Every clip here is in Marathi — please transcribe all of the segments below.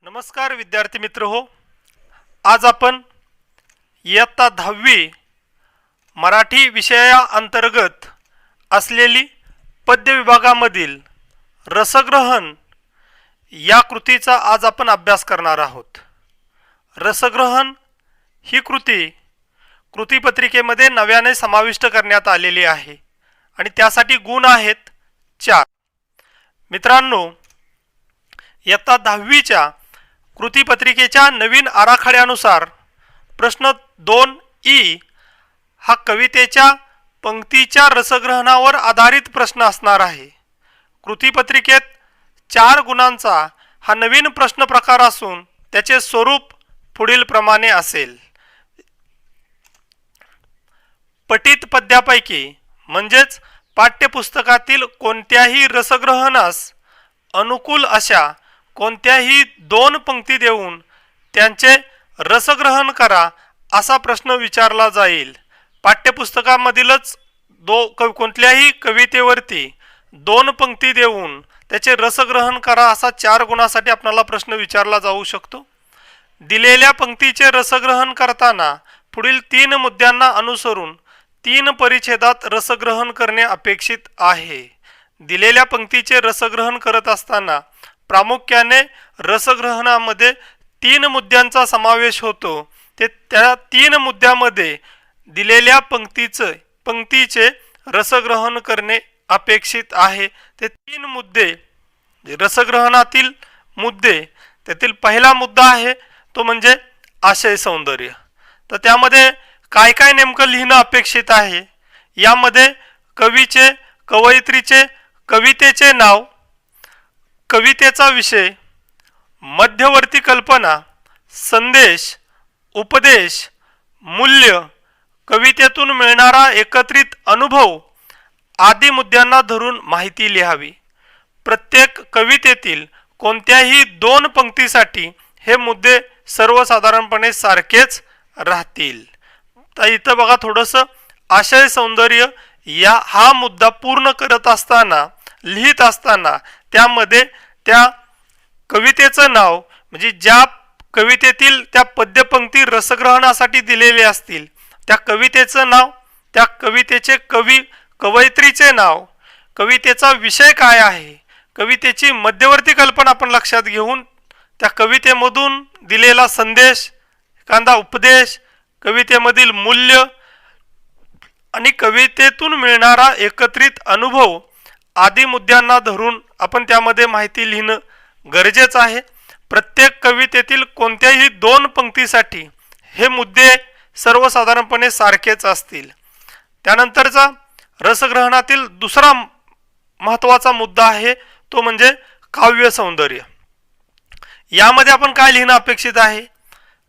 नमस्कार विद्यार्थी मित्र हो, आज आपण इयत्ता 10वी मराठी विषयाअंतर्गत असलेली पद्य विभागामधील रसग्रहण या कृतीचा आज आपण अभ्यास करणार आहोत। रसग्रहण ही कृतीपत्रिकेमध्ये नव्याने समाविष्ट करण्यात आलेली आहे आणि त्यासाठी गुण आहेत 4। मित्रांनो, इयत्ता 10वीच्या कृतीपत्रिकेच्या नवीन आराखड्यानुसार प्रश्न 2E हा कवितेच्या पंक्तीच्या रसग्रहणावर आधारित प्रश्न असणार आहे। कृतीपत्रिकेत 4 गुणांचा हा नवीन प्रश्न प्रकार असून त्याचे स्वरूप पुढील प्रमाणे असेल। पठित पद्यापैकी म्हणजेच पाठ्यपुस्तकातील कोणत्याही रसग्रहणास अनुकूल अशा कोणत्याही 2 पंक्ती देऊन त्यांचे रसग्रहण करा असा प्रश्न विचारला जाईल। पाठ्यपुस्तकामधीलच कोणत्याही कवितेवरती 2 पंक्ती देऊन त्याचे रसग्रहण करा असा 4 गुणासाठी आपल्याला प्रश्न विचारला जाऊ शकतो। दिलेल्या पंक्तीचे रसग्रहण करताना पुढील 3 मुद्द्यांना अनुसरून 3 परिच्छेदात रसग्रहण करणे अपेक्षित आहे। दिलेल्या पंक्तीचे रसग्रहण करत असताना प्रामुख्याने रसग्रहणामध्ये 3 मुद्द्यांचा समावेश होतो। त्या 3 मुद्द्यामध्ये दिलेल्या पंक्तीचे रसग्रहण करणे अपेक्षित आहे। ते 3 मुद्दे रसग्रहणातील मुद्दे, त्यातील पहिला मुद्दा आहे तो म्हणजे आशय सौंदर्य। तर त्यामध्ये काय काय नेमकं लिहिणं अपेक्षित आहे, यामध्ये कवीचे, कवयित्रीचे, कवितेचे नाव, कवितेचा विषय, मध्यवर्ती कल्पना, संदेश, उपदेश, मूल्य, कवितेतून मिळणारा एकत्रित अनुभव आदी मुद्द्यांना धरून माहिती लिहावी। प्रत्येक कवितेतील कोणत्याही 2 पंक्तीसाठी हे मुद्दे सर्वसाधारणपणे सारखेच राहतील। तर इथं बघा, थोडंसं आशय सौंदर्य हा मुद्दा पूर्ण करत असताना, लिहित असताना त्यामध्ये त्या कवितेचं नाव म्हणजे ज्या कवितेतील त्या पद्यपंक्ती रसग्रहणासाठी दिलेले असतील त्या कवितेचं नाव, त्या कवितेचे कवयित्रीचे नाव, कवितेचा विषय काय आहे, कवितेची मध्यवर्ती कल्पना आपण लक्षात घेऊन त्या कवितेमधून दिलेला संदेश, एखादा उपदेश, कवितेमधील मूल्य आणि कवितेतून मिळणारा एकत्रित अनुभव आदी मुद्द्यांना धरून आपण त्यामध्ये माहिती लिहिणं गरजेचं आहे। प्रत्येक कवितेतील कोणत्याही 2 पंक्तीसाठी हे मुद्दे सर्वसाधारणपणे सारखेच असतील। त्यानंतरचा रसग्रहणातील दुसरा महत्त्वाचा मुद्दा आहे तो म्हणजे काव्य सौंदर्य। यामध्ये आपण काय लिहिणं अपेक्षित आहे,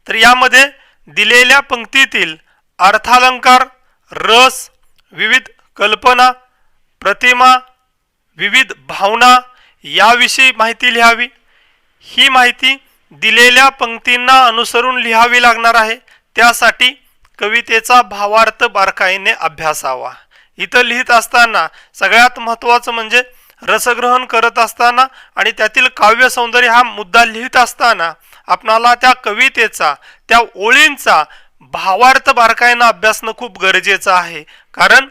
तर यामध्ये दिलेल्या पंक्तीतील अर्थालंकार, रस, विविध कल्पना, प्रतिमा, विविध भावना याविषयी माहिती लिहावी। ही माहिती दिलेल्या पंक्तींना अनुसरून लिहावी लागणार आहे। त्यासाठी कवितेचा भावार्थ बारकाईने अभ्यासावा। इथं लिहित असताना सगळ्यात महत्त्वाचं म्हणजे रसग्रहण करत असताना आणि त्यातील काव्य सौंदर्य हा मुद्दा लिहित असताना आपणाला त्या कवितेचा, त्या ओळींचा भावार्थ बारकाईने अभ्यासणं खूप गरजेचं आहे। कारण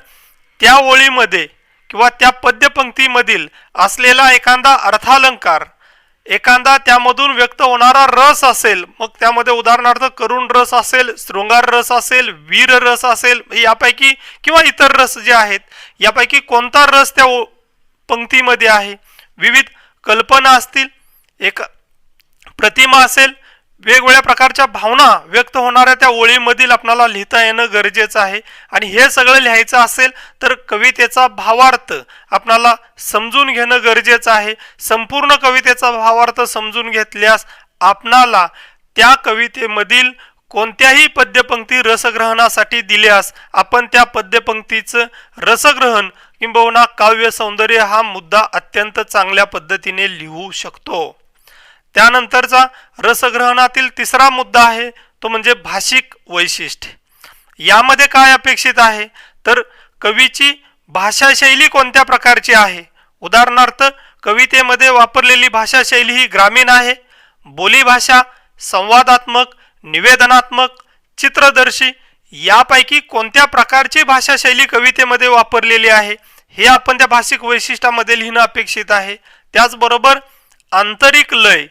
त्या ओळीमध्ये किंवा त्या पद्यपंक्तीमधील असलेला एखादा अर्थालंकार, एखादा त्यामधून व्यक्त होणारा रस असेल, मग त्यामध्ये उदाहरणार्थ करुण रस असेल, शृंगार रस असेल, वीर रस असेल, यापैकी किंवा इतर रस जे आहेत यापैकी कोणता रस त्या पंक्तीमध्ये आहे, विविध कल्पना असतील, एक प्रतिमा असेल, वेगवेगळ्या प्रकारच्या भावना व्यक्त होणाऱ्या त्या ओळीमधील आपल्याला लिहिता येणं गरजेचं आहे। आणि हे सगळं लिहायचं असेल तर कवितेचा भावार्थ आपल्याला समजून घेणं गरजेचं आहे। संपूर्ण कवितेचा भावार्थ समजून घेतल्यास आपणाला त्या कवितेमधील कोणत्याही पद्यपंक्ती रसग्रहणासाठी दिल्यास आपण त्या पद्यपंक्तीचं रसग्रहण किंबहुना काव्य सौंदर्य हा मुद्दा अत्यंत चांगल्या पद्धतीने लिहू शकतो। त्यानंतरचा रसग्रहणातील तिसरा मुद्दा आहे तो म्हणजे भाषिक वैशिष्ट्य। यामध्ये काय अपेक्षित आहे, तर कवीची भाषाशैली कोणत्या प्रकारची आहे। उदाहरणार्थ कवितेमध्ये वापरलेली भाषाशैली ही ग्रामीण आहे, बोलीभाषा, संवादात्मक, निवेदनात्मक, चित्रदर्शी यापैकी कोणत्या प्रकारची भाषा शैली कवितेमध्ये वापरलेली आहे हे आपण त्या भाषिक वैशिष्ट्यामध्ये लिहिणं अपेक्षित आहे. त्याचबरोबर आंतरिक लय,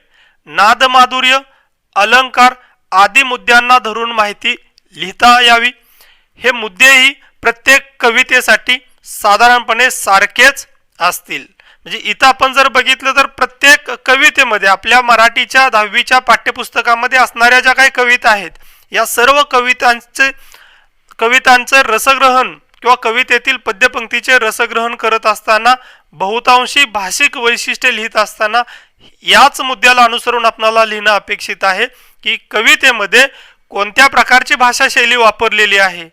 नादमाधुर्य, अलंकार आदी मुद्द्यांना धरून माहिती लिहिता यावी. हे मुद्देही प्रत्येक कवितेसाठी साधारणपणे सारखेच असतील. म्हणजे इथं आपण जर बघितलं तर प्रत्येक कवितेमध्ये आपल्या मराठीच्या 10वीच्या पाठ्यपुस्तकामध्ये असणाऱ्या ज्या काही कविता आहेत या सर्व कवितांचं रसग्रहण किंवा कवितेतील पद्यपंक्तीचे रसग्रहण करत असताना बहुतांशी भाषिक वैशिष्ट्ये लिहित असताना याच मुद्द्याला अनुसरून आपल्याला लिहिणं अपेक्षित आहे की कवितेमध्ये कोणत्या प्रकारची भाषा शैली वापरलेली आहे,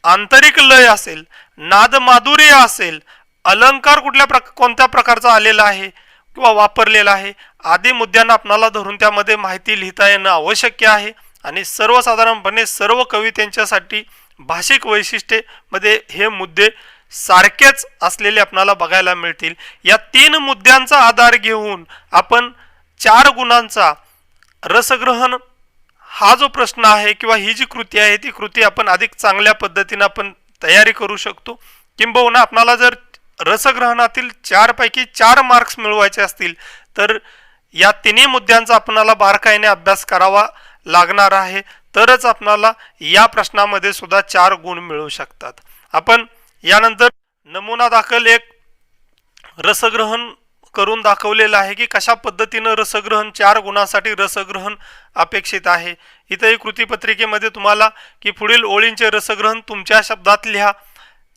आंतरिक लय असेल, नादमाधुर्य असेल, अलंकार कोणत्या प्रकारचा आलेला आहे किंवा वापरलेला आहे आदी मुद्द्यांना आपल्याला धरून त्यामध्ये माहिती लिहिता येणं आवश्यक आहे. आणि सर्वसाधारणपणे सर्व कवितेंच्यासाठी भाषिक वैशिष्ट्ये मध्ये हे मुद्दे सारखेच असलेले आपल्याला बघायला मिळतील. या 3 मुद्द्यांचा आधार घेऊन आपण 4 गुणांचा रसग्रहण हा जो प्रश्न आहे किंवा ही जी कृती आहे ती कृती आपण अधिक चांगल्या पद्धतीने आपण तयारी करू शकतो. किंबहुना आपल्याला जर रसग्रहणातील 4 पैकी 4 मार्क्स मिळवायचे असतील तर या 3 मुद्द्यांचा आपल्याला बारकाईने अभ्यास करावा लागणार आहे, तरच आपल्याला या प्रश्नामध्ये सुद्धा 4 गुण मिळू शकतात. आपण यानंतर नमुना दाखल एक रसग्रहण करून दाखवलेलं आहे की कशा पद्धतीनं रसग्रहण 4 गुणांसाठी रसग्रहण अपेक्षित आहे. इथंही कृतीपत्रिकेमध्ये तुम्हाला की पुढील ओळींचे रसग्रहण तुमच्या शब्दात लिहा.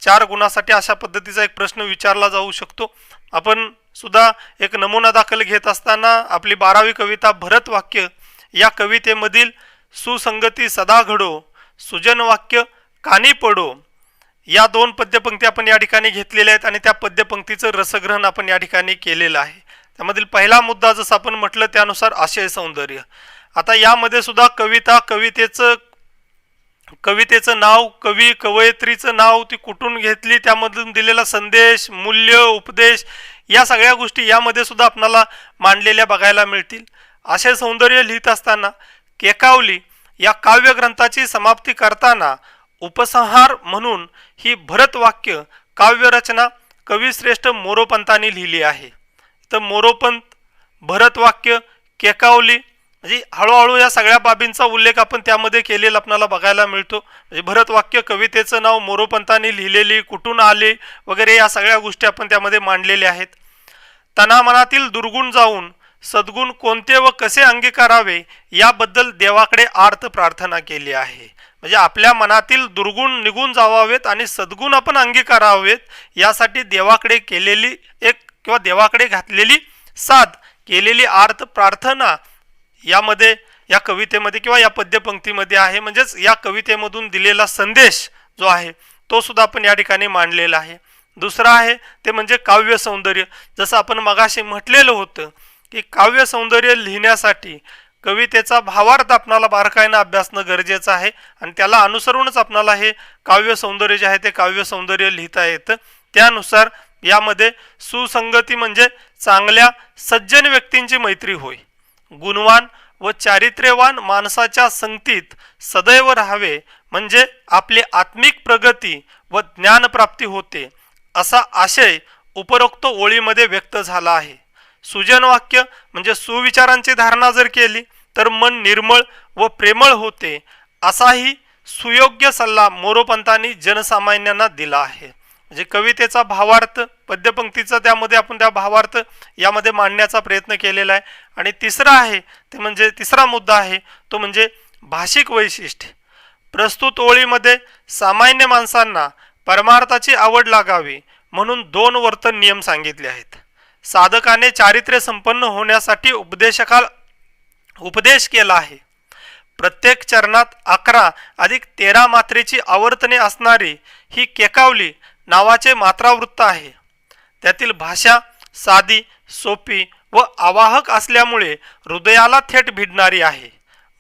4 गुणासाठी अशा पद्धतीचा एक प्रश्न विचारला जाऊ शकतो. आपण सुद्धा एक नमुना दाखल घेत असताना आपली 12वी कविता भरत वाक्य या कवितेमधील सुसंगती सदा घडो, सुजन वाक्य कानी पडो या 2 पद्यपंक्ती आपण या ठिकाणी घेतलेल्या आहेत आणि त्या पद्यपंक्तीचं रसग्रहण आपण या ठिकाणी केलेलं आहे. त्यामधील पहिला मुद्दा जसं आपण म्हटलं त्यानुसार आशय सौंदर्य. आता यामध्ये सुद्धा कवितेचं नाव, कवी कवयित्रीचं नाव, ती कुठून घेतली, त्यामधून दिलेला संदेश, मूल्य, उपदेश या सगळ्या गोष्टी यामध्ये सुद्धा आपल्याला मांडलेल्या बघायला मिळतील. आशय सौंदर्य लिहित असताना केकावली या काव्यग्रंथाची समाप्ती करताना उपसंहार म्हणून ही भरत वाक्य काव्यरचना कविश्रेष्ठ मोरोपंतांनी लिहिली आहे. तर मोरोपंत, भरत वाक्य, केकावली म्हणजे हळूहळू या सगळ्या बाबींचा उल्लेख आपण त्यामध्ये केलेला आपल्याला बघायला मिळतो. म्हणजे भरत वाक्य कवितेचं नाव, मोरोपंतांनी लिहिलेली, कुठून आले वगैरे या सगळ्या गोष्टी आपण त्यामध्ये मांडलेल्या आहेत. तनामनातील दुर्गुण जाऊन सद्गुण कोणते व कसे अंगीकारावे याबद्दल देवाकडे आर्त प्रार्थना केली आहे. म्हणजे आपल्या मनातील दुर्गुण निघून जावावेत आणि सद्गुण आपण अंगीकारावेत यासाठी देवाकडे केलेली एक किंवा देवाकडे घातलेली साध केलेली आर्त प्रार्थना यामध्ये या कवितेमध्ये किंवा या पद्यपंक्तीमध्ये आहे. म्हणजेच या कवितेमधून दिलेला संदेश जो आहे तो सुद्धा आपण या ठिकाणी मांडलेला आहे. दुसरा आहे ते म्हणजे काव्य सौंदर्य. जसं आपण मगाशी म्हटलेलं होतं की काव्य सौंदर्य लिहिण्यासाठी कवितेचा भावार्थ आपणाला बारकाईनं अभ्यासणं गरजेचं आहे आणि त्याला अनुसरूनच आपणाला हे काव्य सौंदर्य जे आहे ते काव्य सौंदर्य लिहिता येतं. त्यानुसार यामध्ये सुसंगती म्हणजे चांगल्या सज्जन व्यक्तींची मैत्री होय, गुणवान व चारित्र्यवान माणसाच्या संगतीत सदैव राहावे म्हणजे आपली आत्मिक प्रगती व ज्ञानप्राप्ती होते असा आशय उपरोक्त ओळीमध्ये व्यक्त झाला आहे. सुजन वाक्य म्हणजे सुविचारांची धारणा जर केली तर मन निर्मळ व प्रेमळ होते असाही सुयोग्य सल्ला मोरोपंतांनी जनसामान्यांना दिला आहे. म्हणजे कवितेचा भावार्थ, पद्यपंक्तीचा त्यामध्ये आपण त्या भावार्थ यामध्ये मांडण्याचा प्रयत्न केलेला आहे. आणि तिसरा आहे ते म्हणजे तिसरा मुद्दा आहे तो म्हणजे भाषिक वैशिष्ट्य. प्रस्तुत ओळीमध्ये सामान्य माणसांना परमार्थाची आवड लागावी म्हणून 2 वर्तन नियम सांगितले आहेत. साधकाने चारित्र्य संपन्न होण्यासाठी उपदेश केला आहे. प्रत्येक चरणात 11 अधिक 13 मात्रेची आवर्तने असणारी ही केकावली नावाचे मात्रावृत्त आहे. त्यातील भाषा साधी, सोपी व आवाहक असल्यामुळे हृदयाला थेट भिडणारी आहे.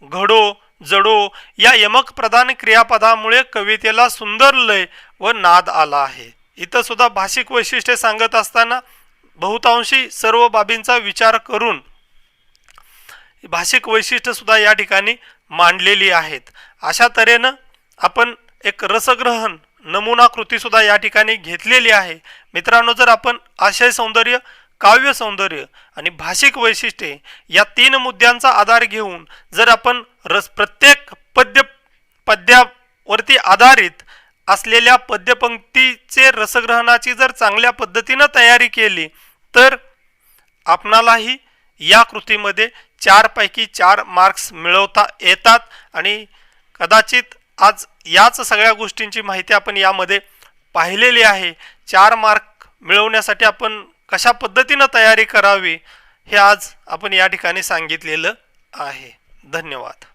घडो, जडो या यमक प्रधान क्रियापदामुळे कवितेला सुंदर लय व नाद आला आहे. इथं सुद्धा भाषिक वैशिष्ट्ये सांगत असताना बहुतांशी सर्व बाबींचा विचार करून भाषिक वैशिष्ट्य सुद्धा या ठिकाणी मांडलेली आहेत. अशा तऱ्हेनं आपण एक रसग्रहण नमुना कृती सुद्धा या ठिकाणी घेतलेली आहे. मित्रांनो, जर आपण आशय सौंदर्य, काव्य सौंदर्य आणि भाषिक वैशिष्ट्ये या 3 मुद्द्यांचा आधार घेऊन जर आपण प्रत्येक पद्यावरती आधारित असलेल्या पद्यपंक्तीचे रसग्रहणाची जर चांगल्या पद्धतीनं तयारी केली तर आपणालाही या कृतीमध्ये 4 पैकी 4 मार्क्स मिळवता येतात. आणि कदाचित आज याच सगळ्या गोष्टींची माहिती आपण यामध्ये पाहिलेली आहे. 4 मार्क मिळवण्यासाठी आपण कशा पद्धतीनं तयारी करावी हे आज आपण या ठिकाणी सांगितलेलं आहे. धन्यवाद.